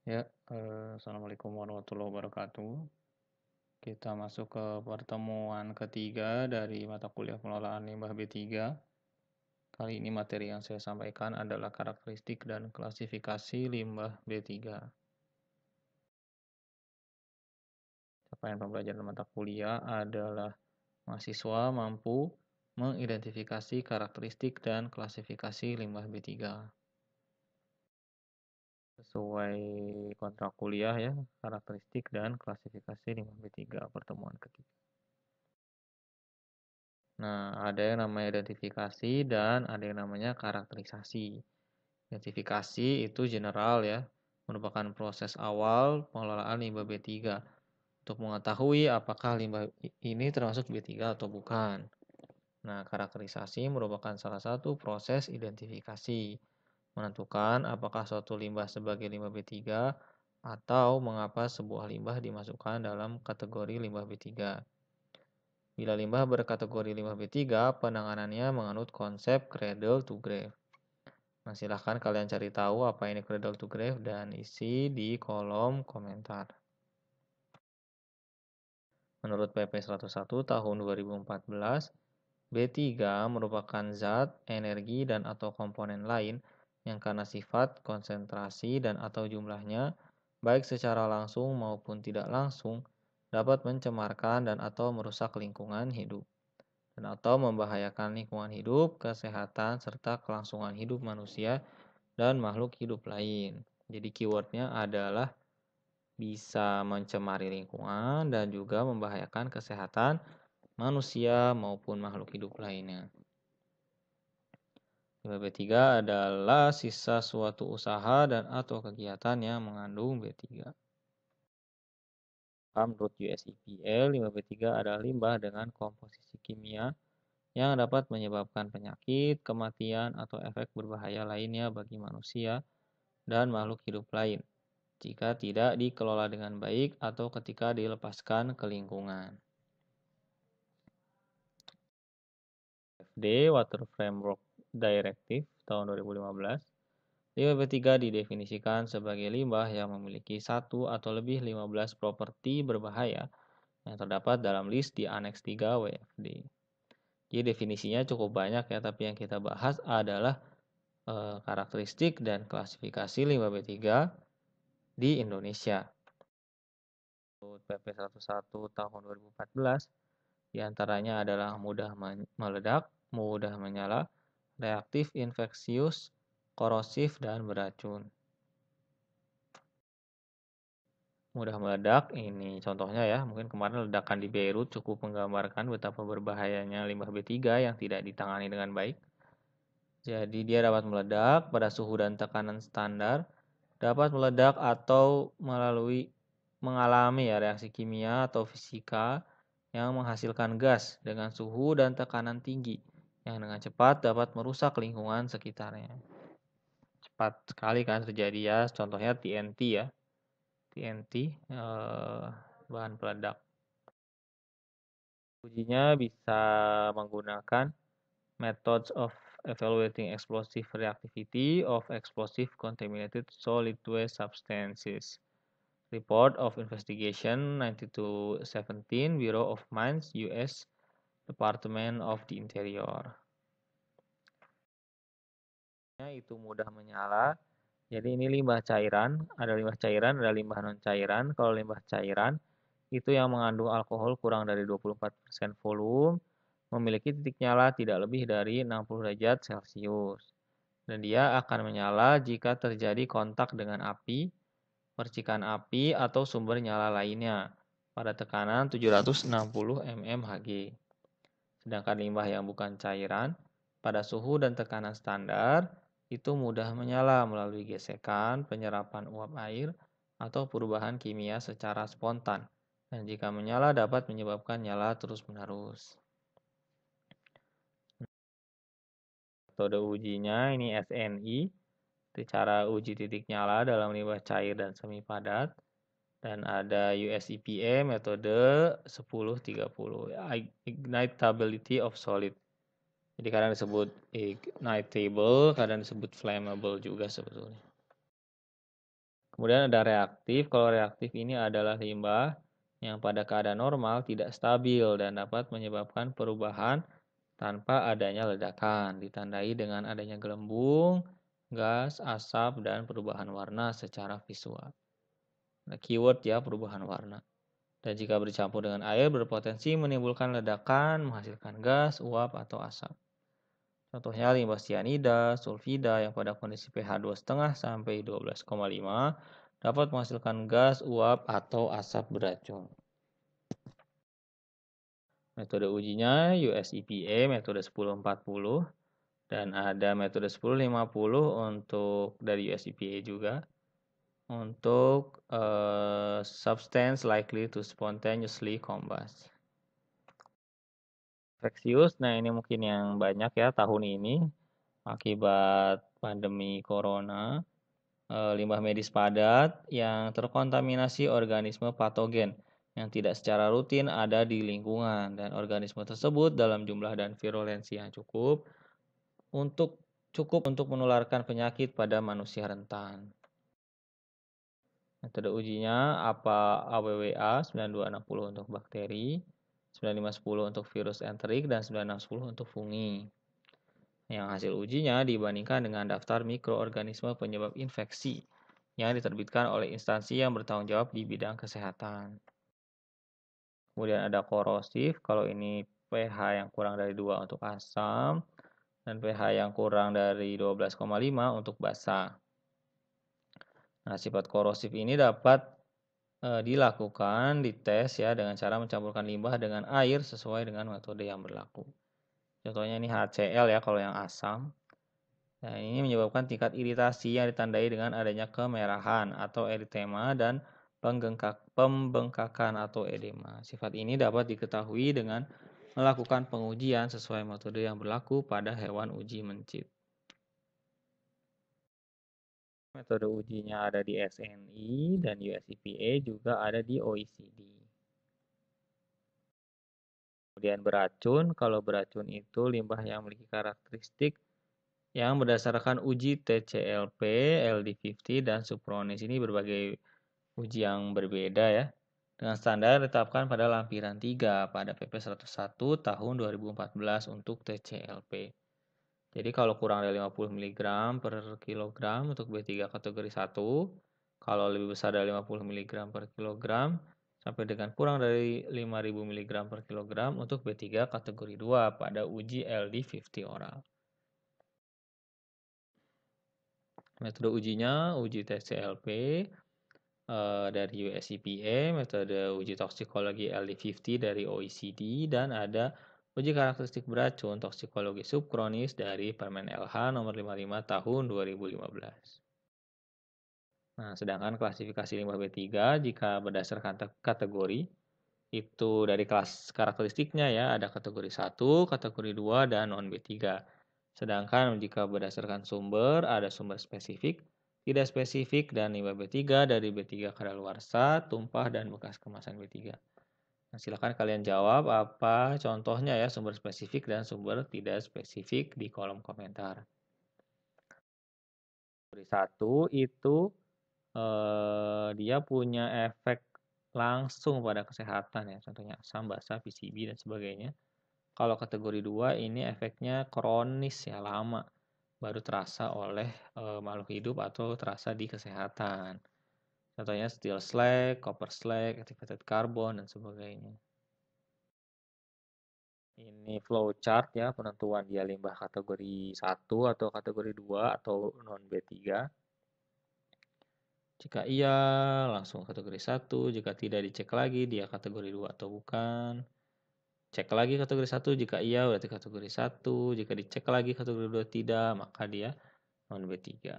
Ya, Assalamualaikum warahmatullahi wabarakatuh. Kita masuk ke pertemuan ketiga dari mata kuliah pengelolaan limbah B3. Kali ini materi yang saya sampaikan adalah karakteristik dan klasifikasi limbah B3. Capaian pembelajaran mata kuliah adalah mahasiswa mampu mengidentifikasi karakteristik dan klasifikasi limbah B3. Sesuai kontrak kuliah ya, karakteristik dan klasifikasi limbah B3 pertemuan ketiga. Nah, ada yang namanya identifikasi dan ada yang namanya karakterisasi. Identifikasi itu general ya, merupakan proses awal pengelolaan limbah B3 untuk mengetahui apakah limbah ini termasuk B3 atau bukan. Nah, karakterisasi merupakan salah satu proses identifikasi, menentukan apakah suatu limbah sebagai limbah B3 atau mengapa sebuah limbah dimasukkan dalam kategori limbah B3. Bila limbah berkategori limbah B3, penanganannya menganut konsep cradle to grave. Nah, silahkan kalian cari tahu apa ini cradle to grave dan isi di kolom komentar. Menurut PP 101 tahun 2014, B3 merupakan zat, energi, dan atau komponen lain yang karena sifat, konsentrasi, dan atau jumlahnya, baik secara langsung maupun tidak langsung, dapat mencemarkan dan atau merusak lingkungan hidup dan atau membahayakan lingkungan hidup, kesehatan, serta kelangsungan hidup manusia dan makhluk hidup lain. Jadi keywordnya adalah bisa mencemari lingkungan dan juga membahayakan kesehatan manusia maupun makhluk hidup lainnya. Limbah B3 adalah sisa suatu usaha dan atau kegiatan yang mengandung B3. Menurut US EPA, limbah B3 adalah limbah dengan komposisi kimia yang dapat menyebabkan penyakit, kematian, atau efek berbahaya lainnya bagi manusia dan makhluk hidup lain jika tidak dikelola dengan baik atau ketika dilepaskan ke lingkungan. FD Water Framework Directive tahun 2015, limbah B3 didefinisikan sebagai limbah yang memiliki satu atau lebih 15 properti berbahaya yang terdapat dalam list di Aneks 3 WFD. Jadi definisinya cukup banyak ya, tapi yang kita bahas adalah karakteristik dan klasifikasi limbah B3 di Indonesia. Menurut PP 101 tahun 2014, diantaranya adalah mudah meledak, mudah menyala, reaktif infeksius, korosif, dan beracun. Mudah meledak, ini contohnya ya, mungkin kemarin ledakan di Beirut cukup menggambarkan betapa berbahayanya limbah B3 yang tidak ditangani dengan baik. Jadi dia dapat meledak pada suhu dan tekanan standar, dapat meledak atau mengalami ya reaksi kimia atau fisika yang menghasilkan gas dengan suhu dan tekanan tinggi yang dengan cepat dapat merusak lingkungan sekitarnya. Cepat sekali kan terjadi ya, contohnya TNT ya. TNT bahan peledak. Ujinya bisa menggunakan methods of evaluating explosive reactivity of explosive contaminated solid waste substances. Report of Investigation 9217 Bureau of Mines US Department of the Interior. Itu mudah menyala. Jadi ini limbah cairan, ada limbah cairan, ada limbah non cairan. Kalau limbah cairan itu yang mengandung alkohol kurang dari 24% volume, memiliki titik nyala tidak lebih dari 60 derajat Celcius. Dan dia akan menyala jika terjadi kontak dengan api, percikan api, atau sumber nyala lainnya pada tekanan 760 mmHg. Sedangkan limbah yang bukan cairan, pada suhu dan tekanan standar, itu mudah menyala melalui gesekan, penyerapan uap air, atau perubahan kimia secara spontan. Dan jika menyala dapat menyebabkan nyala terus-menerus. Metode ujinya ini SNI, itu cara uji titik nyala dalam limbah cair dan semi padat. Dan ada US EPA metode 1030, Ignitability of Solid. Jadi kadang disebut ignitable, kadang disebut flammable juga sebetulnya. Kemudian ada reaktif. Kalau reaktif ini adalah limbah yang pada keadaan normal tidak stabil dan dapat menyebabkan perubahan tanpa adanya ledakan, ditandai dengan adanya gelembung, gas, asap, dan perubahan warna secara visual. Nah, keyword ya, perubahan warna. Dan jika bercampur dengan air berpotensi menimbulkan ledakan, menghasilkan gas, uap, atau asap. Contohnya limbah sianida, sulfida yang pada kondisi pH 2,5 sampai 12,5 dapat menghasilkan gas, uap, atau asap beracun. Metode ujinya US EPA metode 1040 dan ada metode 1050 untuk dari US EPA juga untuk substance likely to spontaneously combust. Infeksius, nah ini mungkin yang banyak ya tahun ini akibat pandemi corona, limbah medis padat yang terkontaminasi organisme patogen yang tidak secara rutin ada di lingkungan dan organisme tersebut dalam jumlah dan virulensi yang cukup untuk menularkan penyakit pada manusia rentan. Metode ujinya apa AWWA 9260 untuk bakteri, 9510 untuk virus enterik, dan 9610 untuk fungi. Yang hasil ujinya dibandingkan dengan daftar mikroorganisme penyebab infeksi yang diterbitkan oleh instansi yang bertanggung jawab di bidang kesehatan. Kemudian ada korosif, kalau ini pH yang kurang dari 2 untuk asam, dan pH yang kurang dari 12,5 untuk basa. Nah, sifat korosif ini dapat dilakukan dites ya dengan cara mencampurkan limbah dengan air sesuai dengan metode yang berlaku. Contohnya ini HCl ya kalau yang asam. Nah, ini menyebabkan tingkat iritasi yang ditandai dengan adanya kemerahan atau eritema dan pembengkakan atau edema. Sifat ini dapat diketahui dengan melakukan pengujian sesuai metode yang berlaku pada hewan uji mencit. Metode ujinya ada di SNI dan US EPA juga ada di OECD. Kemudian beracun, kalau beracun itu limbah yang memiliki karakteristik yang berdasarkan uji TCLP, LD50, dan Supronis. Ini berbagai uji yang berbeda ya. Dengan standar ditetapkan pada lampiran 3 pada PP 101 tahun 2014 untuk TCLP. Jadi kalau kurang dari 50 mg per kilogram untuk B3 kategori 1, kalau lebih besar dari 50 mg per kilogram, sampai dengan kurang dari 5000 mg per kilogram untuk B3 kategori 2 pada uji LD50 oral. Metode ujinya, uji TCLP dari US EPA, metode uji toksikologi LD50 dari OECD, dan ada uji karakteristik beracun toksikologi subkronis dari Permen LH nomor 55 tahun 2015. Nah, sedangkan klasifikasi limbah B3 jika berdasarkan kategori itu dari kelas karakteristiknya ya, ada kategori 1, kategori 2, dan non B3. Sedangkan jika berdasarkan sumber, ada sumber spesifik, tidak spesifik, dan limbah B3 dari B3 kadaluarsa, tumpah, dan bekas kemasan B3. Nah, silakan kalian jawab apa contohnya ya sumber spesifik dan sumber tidak spesifik di kolom komentar. Kategori 1 itu dia punya efek langsung pada kesehatan ya, contohnya asam, basa, PCB, dan sebagainya. Kalau kategori 2 ini efeknya kronis ya, lama, baru terasa oleh makhluk hidup atau terasa di kesehatan. Contohnya steel slag, copper slag, activated carbon, dan sebagainya. Ini flowchart ya, penentuan dia limbah kategori 1 atau kategori 2 atau non B3. Jika iya, langsung kategori 1. Jika tidak, dicek lagi dia kategori 2 atau bukan. Cek lagi kategori 1. Jika iya, berarti kategori 1. Jika dicek lagi kategori 2 tidak, maka dia non B3.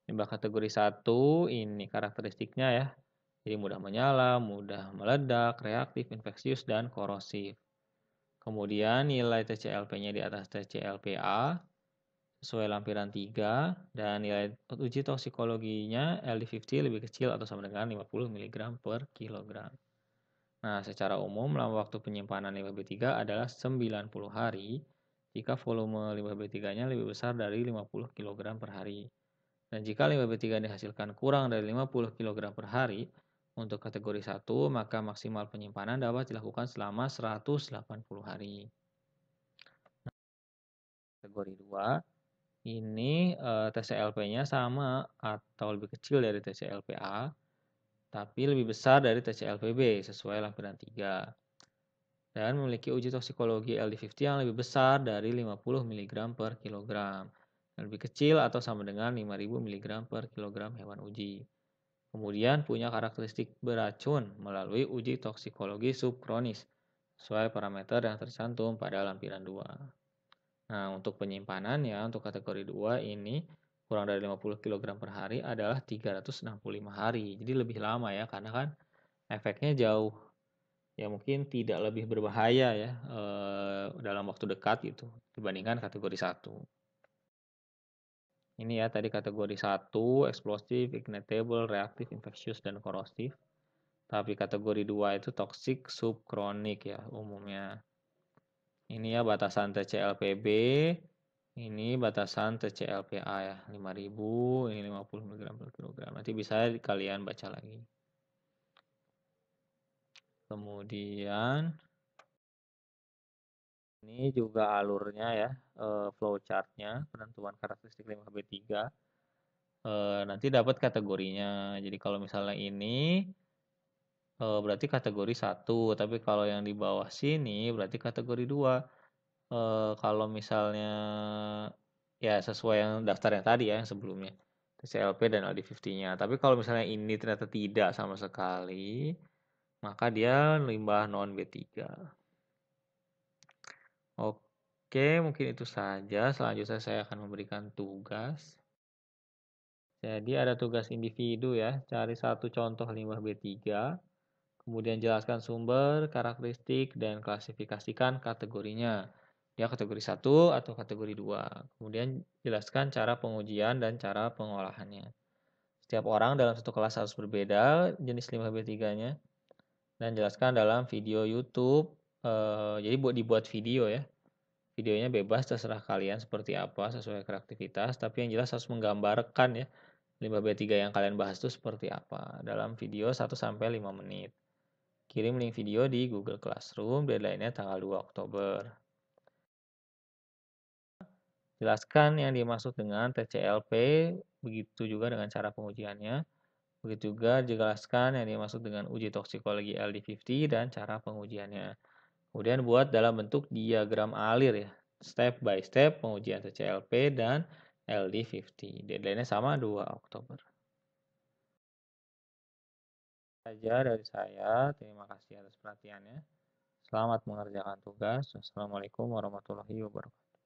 Limbah kategori 1 ini karakteristiknya ya. Jadi mudah menyala, mudah meledak, reaktif, infeksius, dan korosif. Kemudian nilai TCLP-nya di atas TCLPA sesuai lampiran 3 dan nilai uji toksikologinya LD50 lebih kecil atau sama dengan 50 mg per kilogram. Nah, secara umum lama waktu penyimpanan limbah B3 adalah 90 hari jika volume limbah B3-nya lebih besar dari 50 kg per hari. Dan jika limbah B3 dihasilkan kurang dari 50 kg per hari untuk kategori 1, maka maksimal penyimpanan dapat dilakukan selama 180 hari. Kategori 2, ini TCLP-nya sama atau lebih kecil dari TCLPA, tapi lebih besar dari TCLPB sesuai lampiran 3. Dan memiliki uji toksikologi LD50 yang lebih besar dari 50 mg per kilogram. Lebih kecil atau sama dengan 5000 mg per kilogram hewan uji. Kemudian punya karakteristik beracun melalui uji toksikologi subkronis sesuai parameter yang tercantum pada lampiran 2. Nah, untuk penyimpanannya untuk kategori 2 ini kurang dari 50 kg per hari adalah 365 hari. Jadi lebih lama ya karena kan efeknya jauh ya mungkin tidak lebih berbahaya ya dalam waktu dekat gitu dibandingkan kategori 1. Ini ya tadi kategori 1 eksplosif, ignitable, reaktif, infectious dan korosif. Tapi kategori 2 itu toxic subkronik ya umumnya. Ini ya batasan TCLPB, ini batasan TCLPA ya 5000, ini 50 mg per kilogram. Nanti bisa kalian baca lagi. Kemudian ini juga alurnya ya, flowchartnya, penentuan karakteristik limbah B3. Nanti dapat kategorinya. Jadi kalau misalnya ini berarti kategori 1, tapi kalau yang di bawah sini berarti kategori 2. Kalau misalnya ya sesuai yang daftar yang tadi ya yang sebelumnya. TCLP dan LD50-nya. Tapi kalau misalnya ini ternyata tidak sama sekali, maka dia limbah non B3. Oke, mungkin itu saja. Selanjutnya saya akan memberikan tugas. Jadi ada tugas individu ya, cari satu contoh limbah B3, kemudian jelaskan sumber, karakteristik, dan klasifikasikan kategorinya. Dia kategori 1 atau kategori 2. Kemudian jelaskan cara pengujian dan cara pengolahannya. Setiap orang dalam satu kelas harus berbeda jenis limbah B3-nya. Dan jelaskan dalam video YouTube. Jadi dibuat video ya. Videonya bebas terserah kalian seperti apa sesuai kreativitas, tapi yang jelas harus menggambarkan ya limbah B3 yang kalian bahas itu seperti apa dalam video 1-5 menit. Kirim link video di Google Classroom, deadline-nya tanggal 2 Oktober. Jelaskan yang dimaksud dengan TCLP, begitu juga dengan cara pengujiannya. Begitu juga jelaskan yang dimaksud dengan uji toksikologi LD50 dan cara pengujiannya. Kemudian buat dalam bentuk diagram alir ya, step by step pengujian TCLP dan LD50. Deadline-nya sama 2 Oktober. Saja dari saya, terima kasih atas perhatiannya. Selamat mengerjakan tugas. Wassalamualaikum warahmatullahi wabarakatuh.